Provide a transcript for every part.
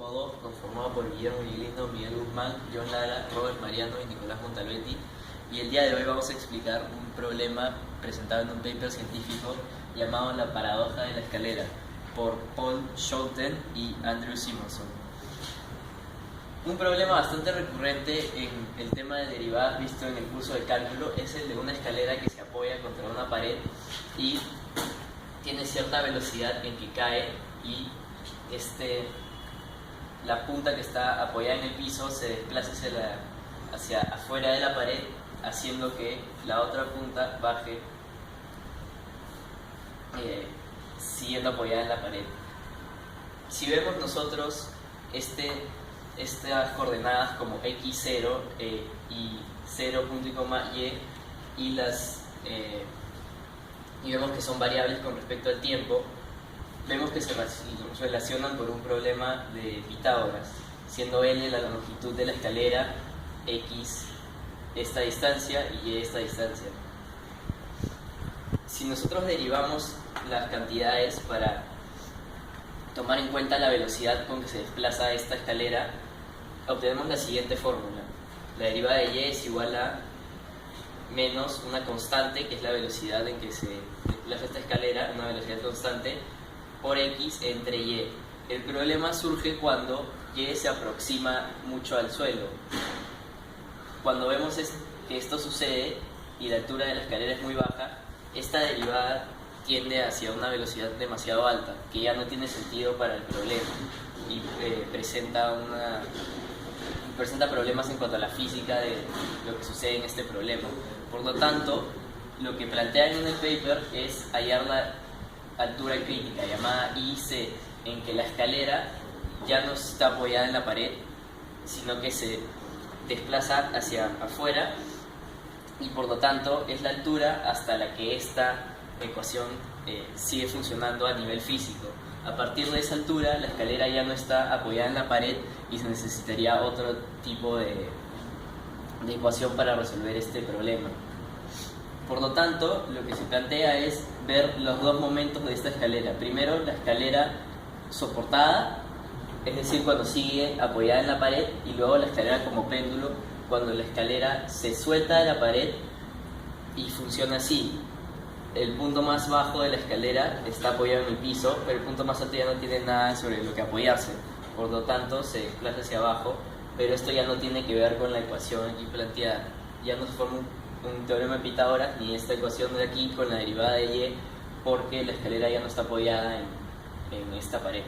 grupo 2, conformado por Guillermo Viglindo, Miguel Guzmán, John Lara, Robert Mariano y Nicolás Montalbetti. Y el día de hoy vamos a explicar un problema presentado en un paper científico llamado La paradoja de la escalera, por Paul Schouten y Andrew Simonson. Un problema bastante recurrente en el tema de derivadas visto en el curso de cálculo es el de una escalera que se apoya contra una pared y tiene cierta velocidad en que cae y la punta que está apoyada en el piso se desplaza hacia afuera de la pared, haciendo que la otra punta baje siguiendo apoyada en la pared. Si vemos nosotros estas coordenadas como x0 y 0, punto y coma y vemos que son variables con respecto al tiempo, vemos que se relacionan por un problema de Pitágoras, siendo L la longitud de la escalera, X esta distancia y Y esta distancia. Si nosotros derivamos las cantidades para tomar en cuenta la velocidad con que se desplaza esta escalera, obtenemos la siguiente fórmula. La derivada de Y es igual a menos una constante, que es la velocidad en que se desplaza esta escalera, una velocidad constante, por X entre Y. El problema surge cuando Y se aproxima mucho al suelo. Cuando vemos que esto sucede y la altura de la escalera es muy baja, esta derivada tiende hacia una velocidad demasiado alta, que ya no tiene sentido para el problema y presenta problemas en cuanto a la física de lo que sucede en este problema. Por lo tanto, lo que plantean en el paper es hallar la altura crítica, llamada IC, en que la escalera ya no está apoyada en la pared, sino que se desplaza hacia afuera, y por lo tanto es la altura hasta la que esta ecuación sigue funcionando a nivel físico. A partir de esa altura, la escalera ya no está apoyada en la pared y se necesitaría otro tipo de ecuación para resolver este problema. Por lo tanto, lo que se plantea es ver los dos momentos de esta escalera. Primero, la escalera soportada, es decir, cuando sigue apoyada en la pared, y luego la escalera como péndulo, cuando la escalera se suelta de la pared y funciona así. El punto más bajo de la escalera está apoyado en el piso, pero el punto más alto ya no tiene nada sobre lo que apoyarse, por lo tanto se desplaza hacia abajo, pero esto ya no tiene que ver con la ecuación aquí planteada. Ya no se forma un teorema de Pitágoras ni esta ecuación de aquí con la derivada de Y, porque la escalera ya no está apoyada en esta pared.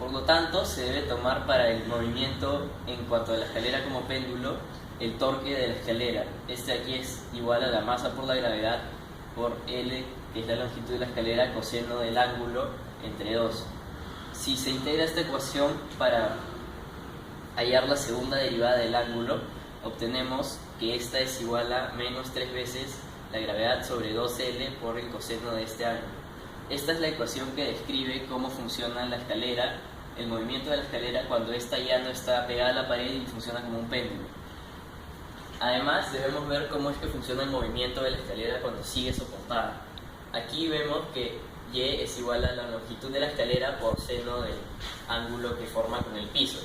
Por lo tanto, se debe tomar para el movimiento en cuanto a la escalera como péndulo el torque de la escalera. Este aquí es igual a la masa por la gravedad por L, que es la longitud de la escalera, coseno del ángulo entre 2. Si se integra esta ecuación para hallar la segunda derivada del ángulo, obtenemos que esta es igual a menos 3 veces la gravedad sobre 2L por el coseno de este ángulo. Esta es la ecuación que describe cómo funciona la escalera, el movimiento de la escalera cuando esta ya no está pegada a la pared y funciona como un péndulo. Además, debemos ver cómo es que funciona el movimiento de la escalera cuando sigue soportada. Aquí vemos que Y es igual a la longitud de la escalera por seno del ángulo que forma con el piso.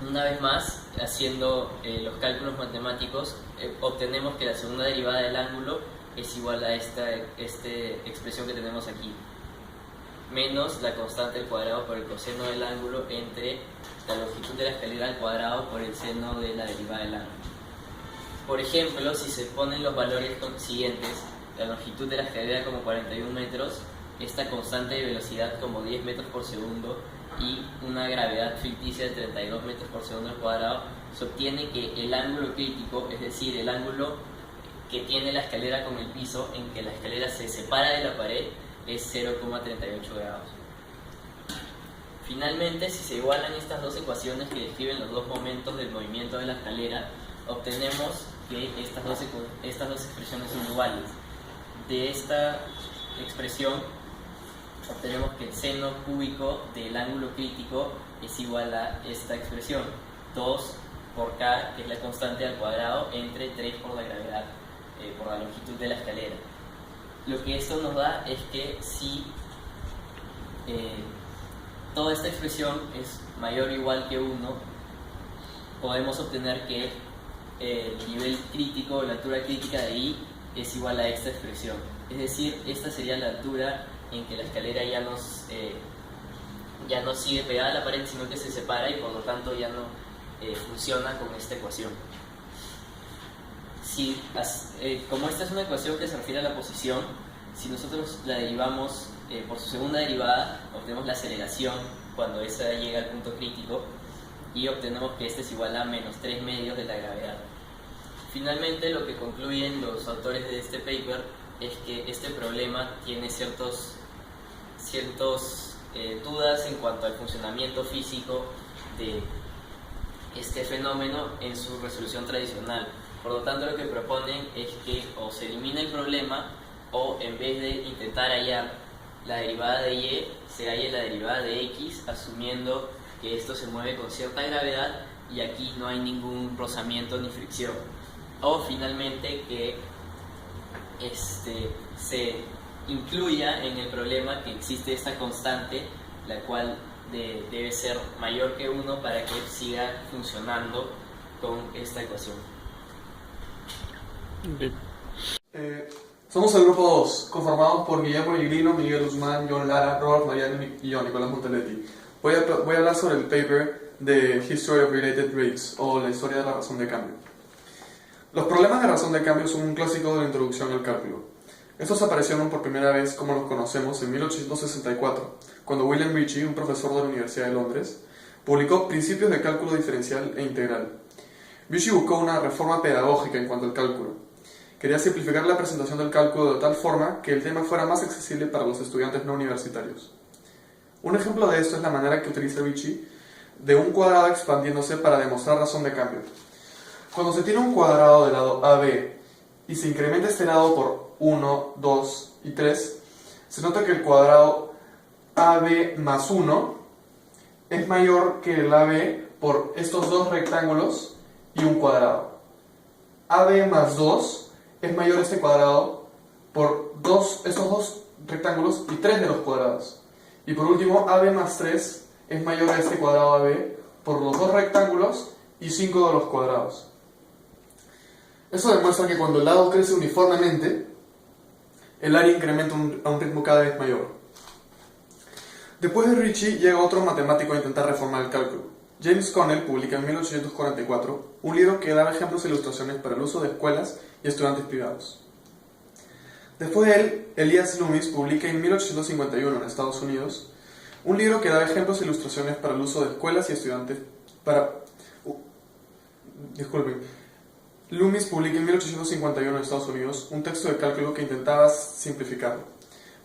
Una vez más, haciendo los cálculos matemáticos, obtenemos que la segunda derivada del ángulo es igual a esta expresión que tenemos aquí, menos la constante al cuadrado por el coseno del ángulo entre la longitud de la escalera al cuadrado por el seno de la derivada del ángulo. Por ejemplo, si se ponen los valores siguientes, la longitud de la escalera como 41 metros, esta constante de velocidad como 10 metros por segundo y una gravedad ficticia de 32 metros por segundo al cuadrado, se obtiene que el ángulo crítico, es decir, el ángulo que tiene la escalera con el piso en que la escalera se separa de la pared, es 0,38 grados. Finalmente, si se igualan estas dos ecuaciones que describen los dos momentos del movimiento de la escalera, obtenemos que estas dos expresiones son iguales. De esta expresión obtenemos que el seno cúbico del ángulo crítico es igual a esta expresión, 2 por K, que es la constante al cuadrado, entre 3 por la gravedad, por la longitud de la escalera. Lo que esto nos da es que si toda esta expresión es mayor o igual que 1, podemos obtener que el nivel crítico, la altura crítica de I, es igual a esta expresión. Es decir, esta sería la altura en que la escalera ya no sigue pegada a la pared, sino que se separa y por lo tanto ya no funciona con esta ecuación. Como esta es una ecuación que se refiere a la posición, si nosotros la derivamos por su segunda derivada, obtenemos la aceleración cuando esa llega al punto crítico y obtenemos que este es igual a menos 3 medios de la gravedad. Finalmente, lo que concluyen los autores de este paper es que este problema tiene ciertas dudas en cuanto al funcionamiento físico de este fenómeno en su resolución tradicional. Por lo tanto, lo que proponen es que o se elimina el problema o en vez de intentar hallar la derivada de y, se halle la derivada de x, asumiendo que esto se mueve con cierta gravedad y aquí no hay ningún rozamiento ni fricción. O finalmente que se incluya en el problema que existe esta constante, la cual debe ser mayor que 1 para que siga funcionando con esta ecuación. Somos el grupo 2, conformados por Guillermo Negrino, Miguel Guzmán, John Lara, Robert Mariano y yo, Nicolás Monteletti. Voy a hablar sobre el paper de History of Related Rates, o la historia de la razón de cambio. Los problemas de razón de cambio son un clásico de la introducción al cálculo. Estos aparecieron por primera vez como los conocemos en 1864, cuando William Ricci, un profesor de la Universidad de Londres, publicó Principios de cálculo diferencial e integral. Ricci buscó una reforma pedagógica en cuanto al cálculo. Quería simplificar la presentación del cálculo de tal forma que el tema fuera más accesible para los estudiantes no universitarios. Un ejemplo de esto es la manera que utiliza Ricci de un cuadrado expandiéndose para demostrar razón de cambio. Cuando se tiene un cuadrado del lado AB y se incrementa este lado por 1, 2 y 3, se nota que el cuadrado AB más 1 es mayor que el AB por estos dos rectángulos y un cuadrado. AB más 2 es mayor este cuadrado por estos dos rectángulos y 3 de los cuadrados. Y por último, AB más 3 es mayor a este cuadrado AB por los dos rectángulos y 5 de los cuadrados. Eso demuestra que cuando el lado crece uniformemente, el área incrementa a un ritmo cada vez mayor. Después de Ricci llega otro matemático a intentar reformar el cálculo. James Connell publica en 1844 un libro que daba ejemplos e ilustraciones para el uso de escuelas y estudiantes privados. Después de él, Elias Loomis publica en 1851 en Estados Unidos un libro que daba ejemplos e ilustraciones para el uso de escuelas y estudiantes Loomis publica en 1851 en Estados Unidos un texto de cálculo que intentaba simplificarlo.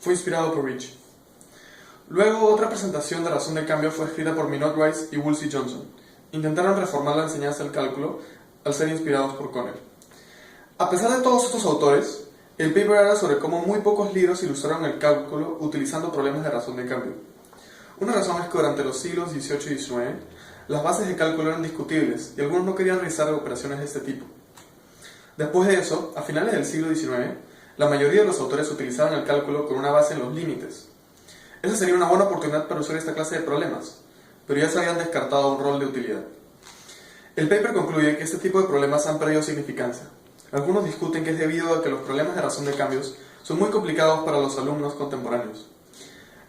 Fue inspirado por Ricci. Luego, otra presentación de razón de cambio fue escrita por Minot Rice y Woolsey Johnson. Intentaron reformar la enseñanza del cálculo al ser inspirados por Connell. A pesar de todos estos autores, el paper era sobre cómo muy pocos libros ilustraron el cálculo utilizando problemas de razón de cambio. Una razón es que durante los siglos XVIII y XIX, las bases de cálculo eran discutibles y algunos no querían realizar operaciones de este tipo. Después de eso, a finales del siglo XIX, la mayoría de los autores utilizaban el cálculo con una base en los límites. Esa sería una buena oportunidad para usar esta clase de problemas, pero ya se habían descartado un rol de utilidad. El paper concluye que este tipo de problemas han perdido significancia. Algunos discuten que es debido a que los problemas de razón de cambios son muy complicados para los alumnos contemporáneos.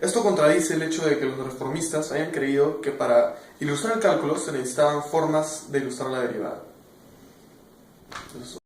Esto contradice el hecho de que los reformistas hayan creído que para ilustrar el cálculo se necesitaban formas de ilustrar la derivada.